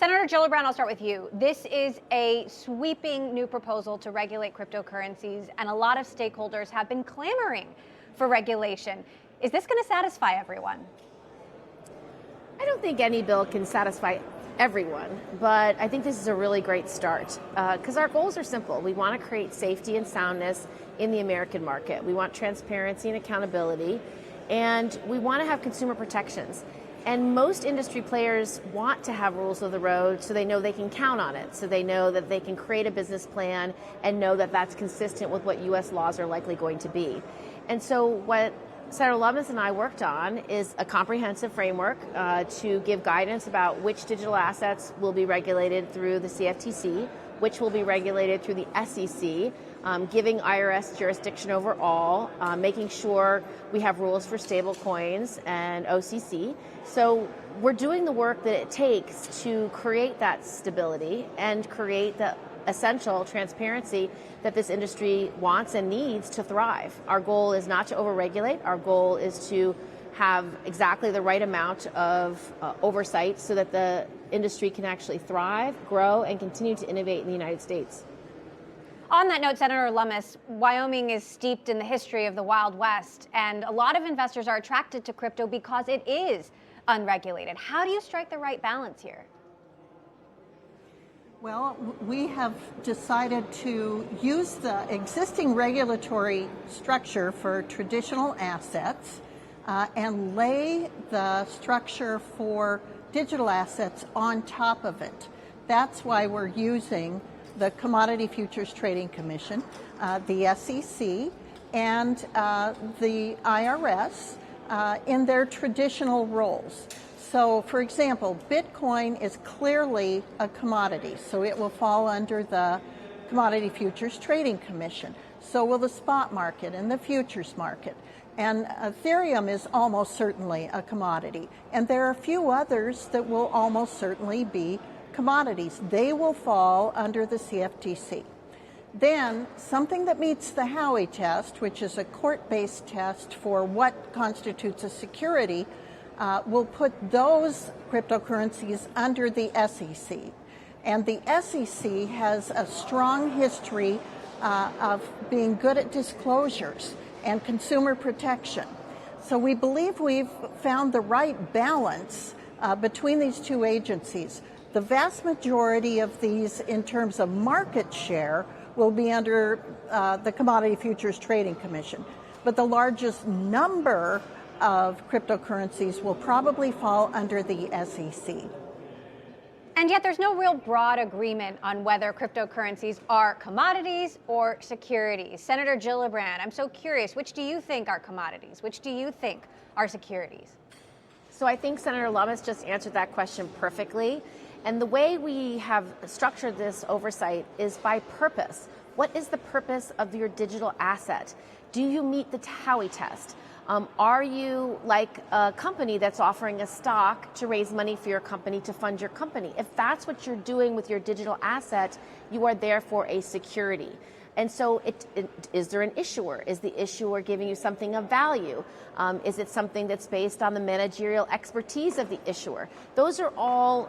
Senator Gillibrand, I'll start with you. This is a sweeping new proposal to regulate cryptocurrencies, and a lot of stakeholders have been clamoring for regulation. Is this going to satisfy everyone? I don't think any bill can satisfy everyone, but I think this is a really great start because our goals are simple. We want to create safety and soundness in the American market. We want transparency and accountability, and we want to have consumer protections. And most industry players want to have rules of the road so they know they can count on it, so they know that they can create a business plan and know that that's consistent with what U.S. laws are likely going to be. And so what Senator Lummis and I worked on is a comprehensive framework to give guidance about which digital assets will be regulated through the CFTC, which will be regulated through the SEC, giving IRS jurisdiction over all, making sure we have rules for stable coins and OCC. So we're doing the work that it takes to create that stability and create the essential transparency that this industry wants and needs to thrive. Our goal is not to overregulate. Our goal is to have exactly the right amount of oversight so that the industry can actually thrive, grow, and continue to innovate in the United States. On that note, Senator Lummis, Wyoming is steeped in the history of the Wild West, and a lot of investors are attracted to crypto because it is unregulated. How do you strike the right balance here? Well, we have decided to use the existing regulatory structure for traditional assets and lay the structure for digital assets on top of it. That's why we're using the Commodity Futures Trading Commission, the SEC, and the IRS in their traditional roles. So, for example, Bitcoin is clearly a commodity, so it will fall under the Commodity Futures Trading Commission. So will the spot market and the futures market. And Ethereum is almost certainly a commodity. And there are a few others that will almost certainly be commodities. They will fall under the CFTC. Then, something that meets the Howey test, which is a court-based test for what constitutes a security, will put those cryptocurrencies under the SEC. And the SEC has a strong history of being good at disclosures and consumer protection. So we believe we've found the right balance between these two agencies. The vast majority of these, in terms of market share, will be under the Commodity Futures Trading Commission. But the largest number of cryptocurrencies will probably fall under the SEC. And yet there's no real broad agreement on whether cryptocurrencies are commodities or securities. Senator Gillibrand, I'm so curious, which do you think are commodities? Which do you think are securities? So I think Senator Lummis just answered that question perfectly. And the way we have structured this oversight is by purpose. What is the purpose of your digital asset? Do you meet the Howey test? Are you like a company that's offering a stock to raise money for your company to fund your company? If that's what you're doing with your digital asset, you are therefore a security. And so is there an issuer? Is the issuer giving you something of value? Is it something that's based on the managerial expertise of the issuer? Those are all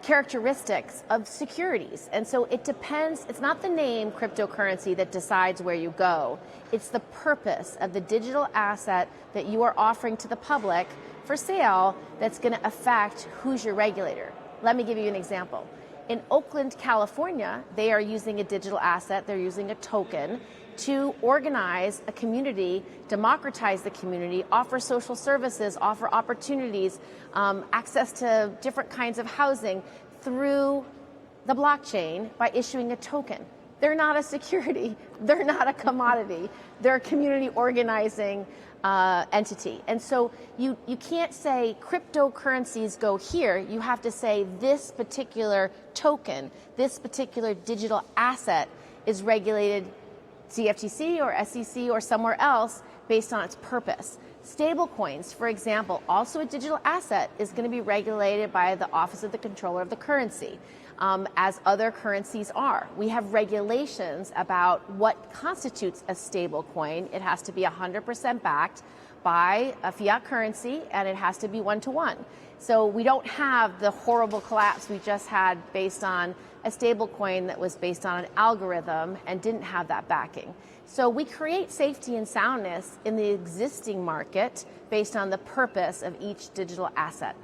characteristics of securities. And so it depends. It's not the name cryptocurrency that decides where you go. It's the purpose of the digital asset that you are offering to the public for sale that's going to affect who's your regulator. Let me give you an example. In Oakland, California, they are using a digital asset. They're using a token to organize a community, democratize the community, offer social services, offer opportunities, access to different kinds of housing through the blockchain by issuing a token. They're not a security. They're not a commodity. They're a community organizing entity. And so you can't say cryptocurrencies go here. You have to say this particular token, this particular digital asset is regulated CFTC or SEC or somewhere else based on its purpose. Stablecoins, for example, also a digital asset, is going to be regulated by the Office of the Controller of the Currency, as other currencies are. We have regulations about what constitutes a stablecoin. It has to be 100% backed by a fiat currency, and it has to be one-to-one. So we don't have the horrible collapse we just had based on a stable coin that was based on an algorithm and didn't have that backing. So we create safety and soundness in the existing market based on the purpose of each digital asset.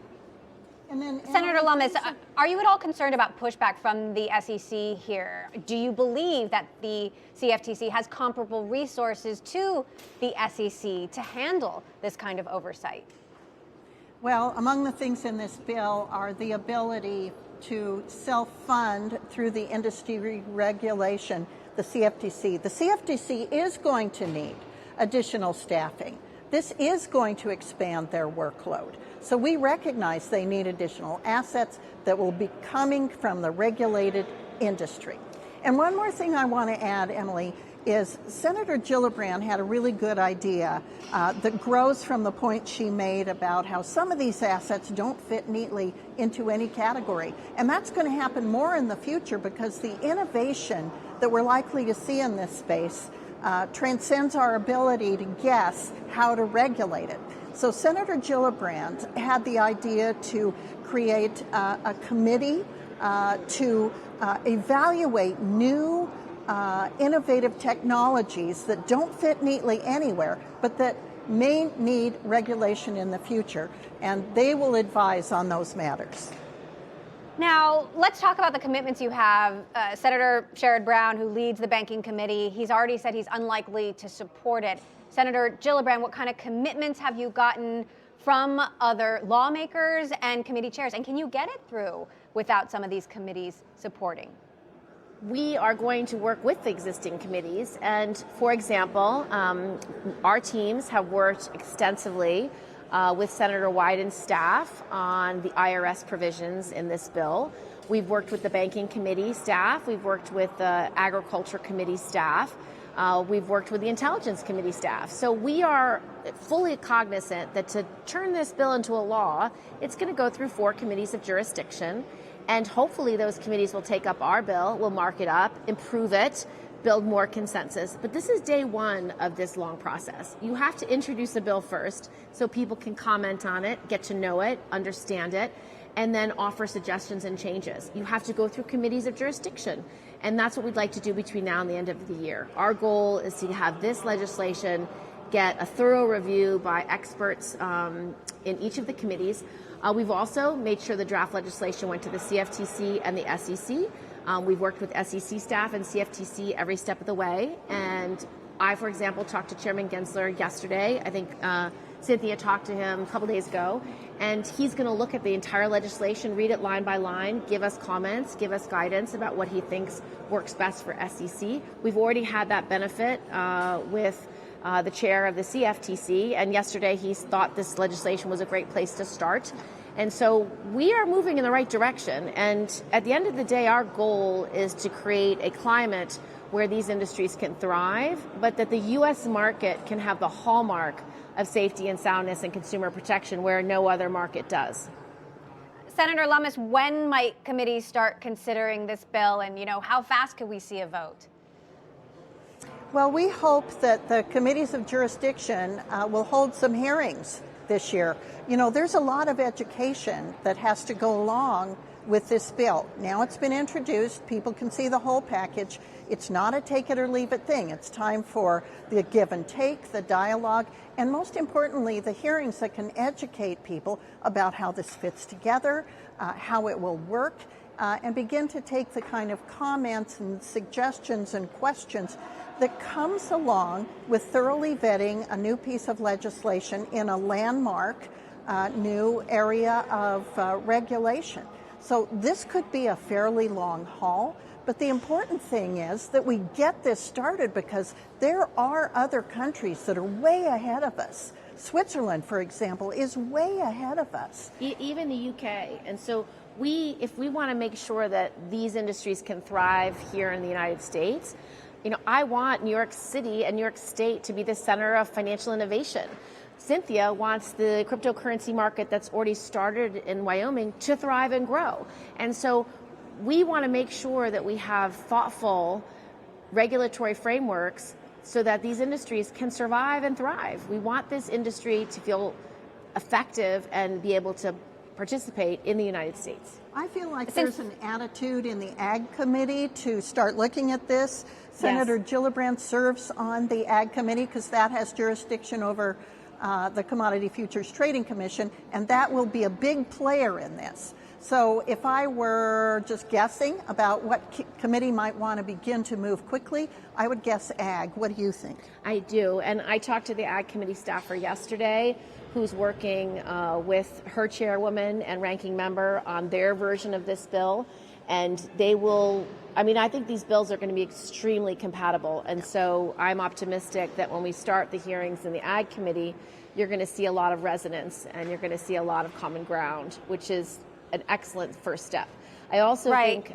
And then, Senator Lummis, are you at all concerned about pushback from the SEC here? Do you believe that the CFTC has comparable resources to the SEC to handle this kind of oversight? Well, among the things in this bill are the ability to self-fund through the industry regulation, the CFTC. The CFTC is going to need additional staffing. This is going to expand their workload. So we recognize they need additional assets that will be coming from the regulated industry. And one more thing I want to add, Emily, is Senator Gillibrand had a really good idea that grows from the point she made about how some of these assets don't fit neatly into any category. And that's going to happen more in the future because the innovation that we're likely to see in this space transcends our ability to guess how to regulate it. So Senator Gillibrand had the idea to create a committee to evaluate new innovative technologies that don't fit neatly anywhere, but that may need regulation in the future, and they will advise on those matters. Now, let's talk about the commitments you have. Senator Sherrod Brown, who leads the Banking Committee, he's already said he's unlikely to support it. Senator Gillibrand, what kind of commitments have you gotten from other lawmakers and committee chairs? And can you get it through without some of these committees supporting? We are going to work with the existing committees. And for example, our teams have worked extensively with Senator Wyden's staff on the IRS provisions in this bill. We've worked with the Banking Committee staff. We've worked with the Agriculture Committee staff. We've worked with the Intelligence Committee staff. So we are fully cognizant that to turn this bill into a law, it's going to go through 4 committees of jurisdiction. And hopefully those committees will take up our bill, will mark it up, improve it, build more consensus. But this is day one of this long process. You have to introduce a bill first so people can comment on it, get to know it, understand it, and then offer suggestions and changes. You have to go through committees of jurisdiction. And that's what we'd like to do between now and the end of the year. Our goal is to have this legislation get a thorough review by experts in each of the committees. We've also made sure the draft legislation went to the CFTC and the SEC. We've worked with SEC staff and CFTC every step of the way. And I, for example, talked to Chairman Gensler yesterday. I think Cynthia talked to him a couple days ago. And he's going to look at the entire legislation, read it line by line, give us comments, give us guidance about what he thinks works best for SEC. We've already had that benefit with the chair of the CFTC, and yesterday he thought this legislation was a great place to start. And so we are moving in the right direction. And at the end of the day, our goal is to create a climate where these industries can thrive, but that the U.S. market can have the hallmark of safety and soundness and consumer protection where no other market does. Senator Lummis, when might committees start considering this bill, and how fast could we see a vote? Well, we hope that the committees of jurisdiction will hold some hearings this year. There's a lot of education that has to go along with this bill. Now it's been introduced, people can see the whole package. It's not a take it or leave it thing. It's time for the give and take, the dialogue, and most importantly, the hearings that can educate people about how this fits together, how it will work, and begin to take the kind of comments and suggestions and questions that comes along with thoroughly vetting a new piece of legislation in a landmark new area of regulation. So this could be a fairly long haul, but the important thing is that we get this started because there are other countries that are way ahead of us. Switzerland, for example, is way ahead of us. Even the UK. And so if we want to make sure that these industries can thrive here in the United States, I want New York City and New York State to be the center of financial innovation. Cynthia wants the cryptocurrency market that's already started in Wyoming to thrive and grow. And so we want to make sure that we have thoughtful regulatory frameworks so that these industries can survive and thrive. We want this industry to feel effective and be able to participate in the United States. I feel like there's an attitude in the Ag Committee to start looking at this. Senator Gillibrand serves on the Ag Committee because that has jurisdiction over the Commodity Futures Trading Commission, and that will be a big player in this. So if I were just guessing about what committee might want to begin to move quickly, I would guess Ag. What do you think? I do, and I talked to the Ag Committee staffer yesterday who's working with her chairwoman and ranking member on their version of this bill. And they will, I think these bills are going to be extremely compatible. And so I'm optimistic that when we start the hearings in the Ag Committee, you're going to see a lot of resonance and you're going to see a lot of common ground, which is an excellent first step. I also think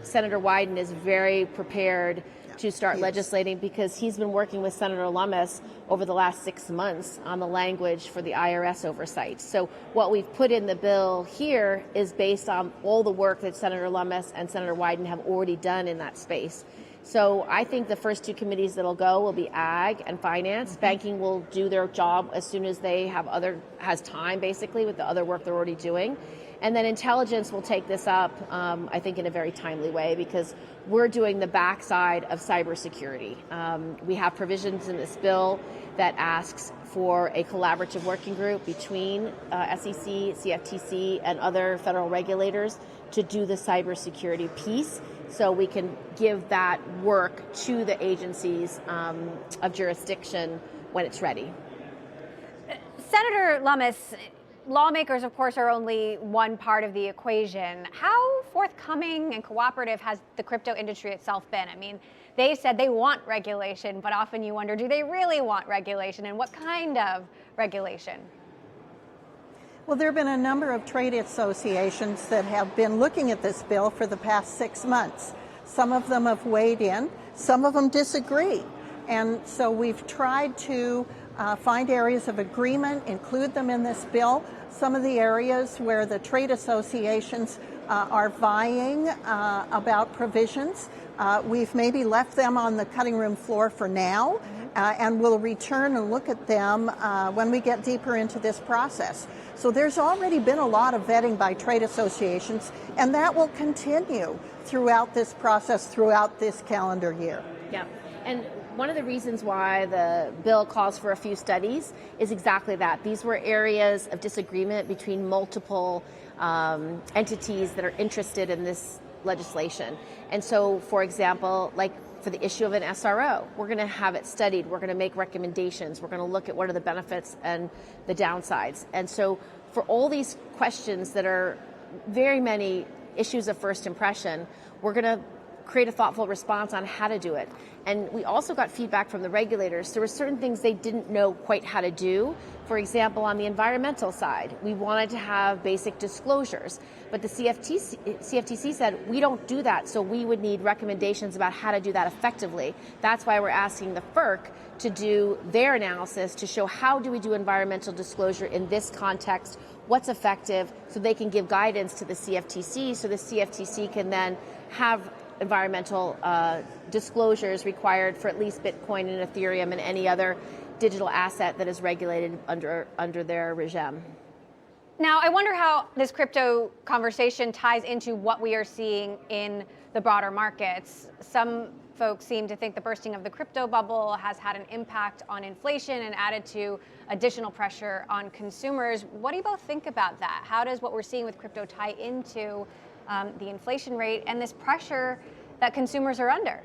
Senator Wyden is very prepared to start legislating because he's been working with Senator Lummis over the last 6 months on the language for the IRS oversight. So what we've put in the bill here is based on all the work that Senator Lummis and Senator Wyden have already done in that space. So I think the first two committees that'll go will be Ag and Finance. Banking will do their job as soon as they has time, basically, with the other work they're already doing. And then Intelligence will take this up, I think, in a very timely way because we're doing the backside of cybersecurity. We have provisions in this bill that asks for a collaborative working group between SEC, CFTC, and other federal regulators to do the cybersecurity piece so we can give that work to the agencies of jurisdiction when it's ready. Senator Lummis, lawmakers, of course, are only one part of the equation. How forthcoming and cooperative has the crypto industry itself been? They said they want regulation, but often you wonder, do they really want regulation, and what kind of regulation? Well, there have been a number of trade associations that have been looking at this bill for the past 6 months. Some of them have weighed in, some of them disagree. And so we've tried to find areas of agreement, include them in this bill. Some of the areas where the trade associations are vying about provisions, we've maybe left them on the cutting room floor for now, and we'll return and look at them when we get deeper into this process. So there's already been a lot of vetting by trade associations, and that will continue throughout this process, throughout this calendar year. Yeah, and one of the reasons why the bill calls for a few studies is exactly that. These were areas of disagreement between multiple entities that are interested in this legislation. And so, for example, like for the issue of an SRO, we're going to have it studied. We're going to make recommendations. We're going to look at what are the benefits and the downsides. And so for all these questions that are very many issues of first impression, we're going to create a thoughtful response on how to do it. And we also got feedback from the regulators. There were certain things they didn't know quite how to do. For example, on the environmental side, we wanted to have basic disclosures, but the CFTC said, we don't do that, so we would need recommendations about how to do that effectively. That's why we're asking the FERC to do their analysis to show how do we do environmental disclosure in this context, what's effective, so they can give guidance to the CFTC, so the CFTC can then have environmental disclosures required for at least Bitcoin and Ethereum and any other digital asset that is regulated under their regime. Now, I wonder how this crypto conversation ties into what we are seeing in the broader markets. Some folks seem to think the bursting of the crypto bubble has had an impact on inflation and added to additional pressure on consumers. What do you both think about that? How does what we're seeing with crypto tie into the inflation rate and this pressure that consumers are under?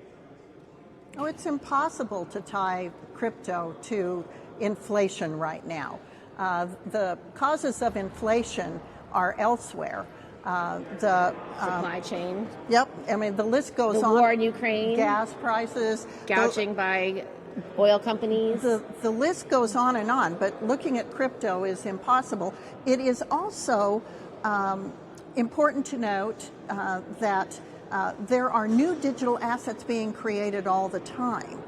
Oh, it's impossible to tie crypto to inflation right now. The causes of inflation are elsewhere. The supply chain. Yep. The list goes on. The war in Ukraine. Gas prices. Gouging by oil companies. The list goes on and on, but looking at crypto is impossible. It is also important to note that there are new digital assets being created all the time.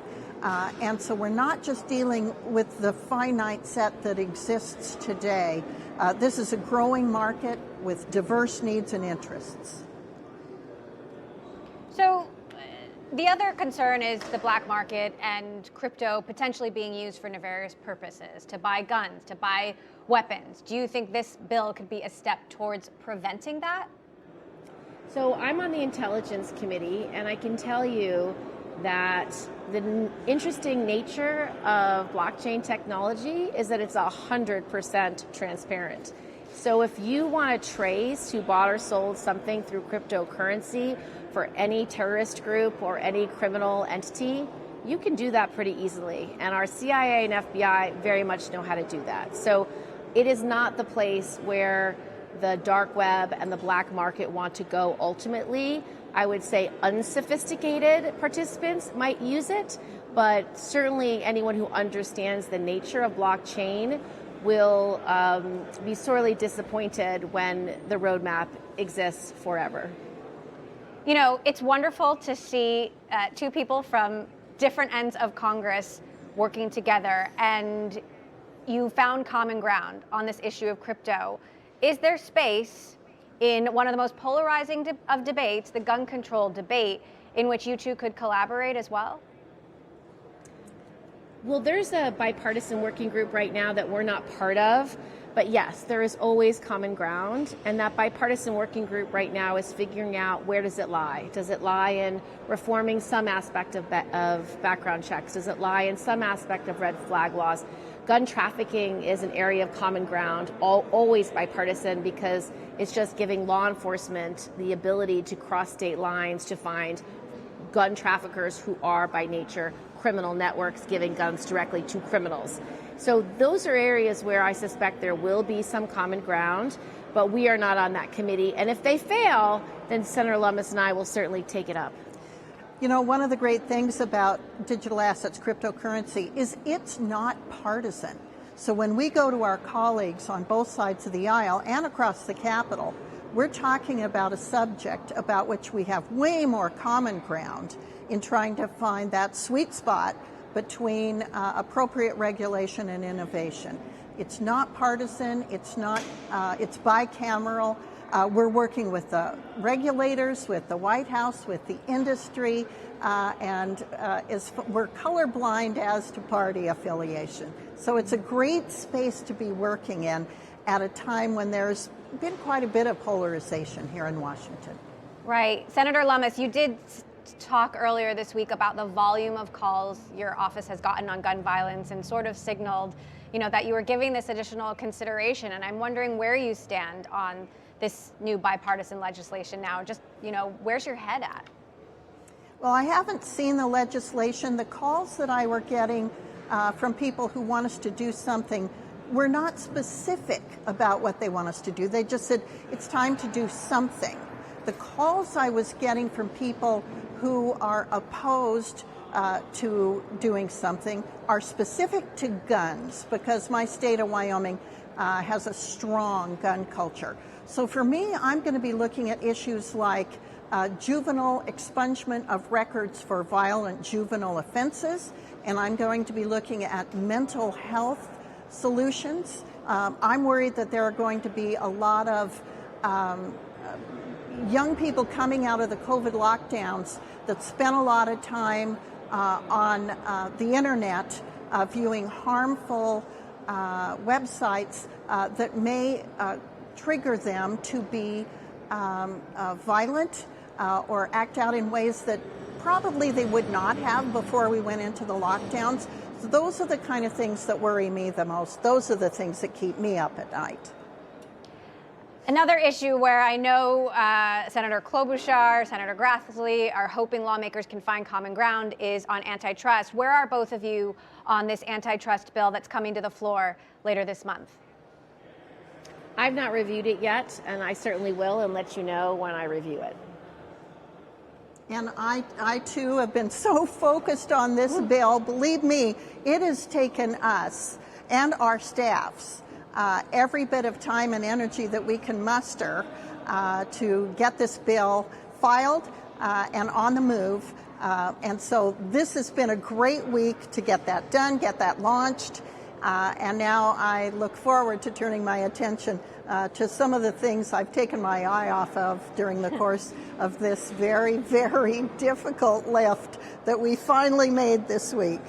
And so we're not just dealing with the finite set that exists today. This is a growing market with diverse needs and interests. So the other concern is the black market and crypto potentially being used for nefarious purposes, to buy guns, to buy weapons. Do you think this bill could be a step towards preventing that? So I'm on the Intelligence Committee, and I can tell you that the interesting nature of blockchain technology is that it's 100% transparent. So if you want to trace who bought or sold something through cryptocurrency for any terrorist group or any criminal entity, you can do that pretty easily. And our CIA and FBI very much know how to do that. So it is not the place where the dark web and the black market want to go ultimately. I would say unsophisticated participants might use it, but certainly anyone who understands the nature of blockchain will be sorely disappointed when the roadmap exists forever. You know, it's wonderful to see two people from different ends of Congress working together, and you found common ground on this issue of crypto. Is there space in one of the most polarizing of debates, the gun control debate, in which you two could collaborate as well? Well, there's a bipartisan working group right now that we're not part of, but yes, there is always common ground, and that bipartisan working group right now is figuring out where does it lie. Does it lie in reforming some aspect of background checks? Does it lie in some aspect of red flag laws? Gun trafficking is an area of common ground, always bipartisan, because it's just giving law enforcement the ability to cross state lines to find gun traffickers who are by nature criminal networks giving guns directly to criminals. So those are areas where I suspect there will be some common ground, but we are not on that committee. And if they fail, then Senator Lummis and I will certainly take it up. You know, one of the great things about digital assets, cryptocurrency, is it's not partisan. So when we go to our colleagues on both sides of the aisle and across the Capitol, we're talking about a subject about which we have way more common ground in trying to find that sweet spot between appropriate regulation and innovation. It's not partisan, it's bicameral. We're working with the regulators, with the White House, with the industry, and we're colorblind as to party affiliation. So it's a great space to be working in at a time when there's been quite a bit of polarization here in Washington. Right. Senator Lummis, you did talk earlier this week about the volume of calls your office has gotten on gun violence and sort of signaled, that you were giving this additional consideration. And I'm wondering where you stand on this new bipartisan legislation now. Just, where's your head at? Well, I haven't seen the legislation. The calls that I were getting from people who want us to do something were not specific about what they want us to do. They just said, it's time to do something. The calls I was getting from people who are opposed to doing something are specific to guns, because my state of Wyoming has a strong gun culture. So for me, I'm going to be looking at issues like juvenile expungement of records for violent juvenile offenses, and I'm going to be looking at mental health solutions. I'm worried that there are going to be a lot of young people coming out of the COVID lockdowns that spent a lot of time on the internet viewing harmful websites that may trigger them to be violent or act out in ways that probably they would not have before we went into the lockdowns. So those are the kind of things that worry me the most. Those are the things that keep me up at night. Another issue where I know Senator Klobuchar, Senator Grassley are hoping lawmakers can find common ground is on antitrust. Where are both of you on this antitrust bill that's coming to the floor later this month? I've not reviewed it yet, and I certainly will and let you know when I review it. And I too have been so focused on this bill. Believe me, it has taken us and our staffs every bit of time and energy that we can muster to get this bill filed and on the move. And so this has been a great week to get that done, get that launched. And now I look forward to turning my attention to some of the things I've taken my eye off of during the course of this very, very difficult lift that we finally made this week.